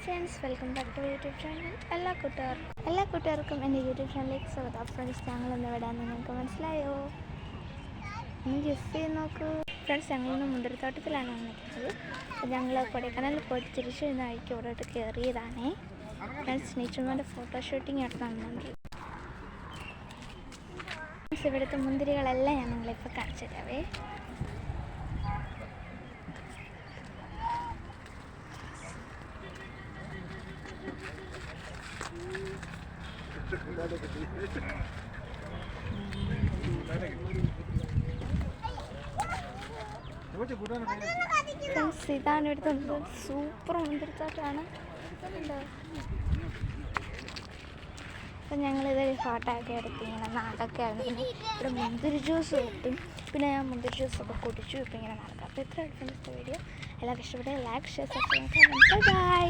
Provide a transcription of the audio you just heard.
Friends, welcome back to YouTube channel. എല്ലാ കൂട്ടുകാർക്കും എൻ്റെ യൂട്യൂബ് ചാനലിലേക്ക് സ്വാഗതം. ഫ്രണ്ട്സ്, ഞങ്ങളൊന്ന് വിടാൻ നിങ്ങൾക്ക് മനസ്സിലായോ? ഒന്ന് ഗസ് ചെയ്ത് നോക്കൂ. ഫ്രണ്ട്സ്, ഞങ്ങളിന്ന് മുന്തിരിത്തോട്ടത്തിലാണ് വന്നിരിക്കുന്നത്. ഞങ്ങൾ കൊടൈക്കനാലിൽ പോയിട്ട് തിരിച്ചു വരുന്ന വഴിക്ക് ഇവിടോട്ട് കയറിയതാണേ. ഫ്രണ്ട്സ്, നീച്ചുമാൻ്റെ ഫോട്ടോഷൂട്ടിങ് നടത്തുന്നുണ്ട്. ഫ്രണ്ട്സ്, ഇവിടുത്തെ മുന്തിരികളെല്ലാം ഞാൻ നിങ്ങളിപ്പോൾ കാണിച്ചു തരാവേ. ഇതാണ് ഇവിടുത്തെ സൂപ്പർ മുന്തിരിത്തോട്ടമാണ്. അപ്പം ഞങ്ങളിതൊരു ഫോട്ടോ ഒക്കെ എടുത്ത് ഇങ്ങനെ നടക്കുകയായിരുന്നു. ഇവിടെ മുന്തിരി ജ്യൂസ് കിട്ടും. പിന്നെ ഞാൻ മുന്തിരി ജ്യൂസൊക്കെ കുടിച്ചു. ഇപ്പം ഇങ്ങനെ നടക്കാം. അപ്പോൾ ഇത്ര അടുത്ത വീഡിയോ എല്ലാവർക്കും ഇഷ്ടപ്പെട്ട ലൈക്ക്, ഷെയർ, സബ്സ്ക്രൈബ്. ബൈ.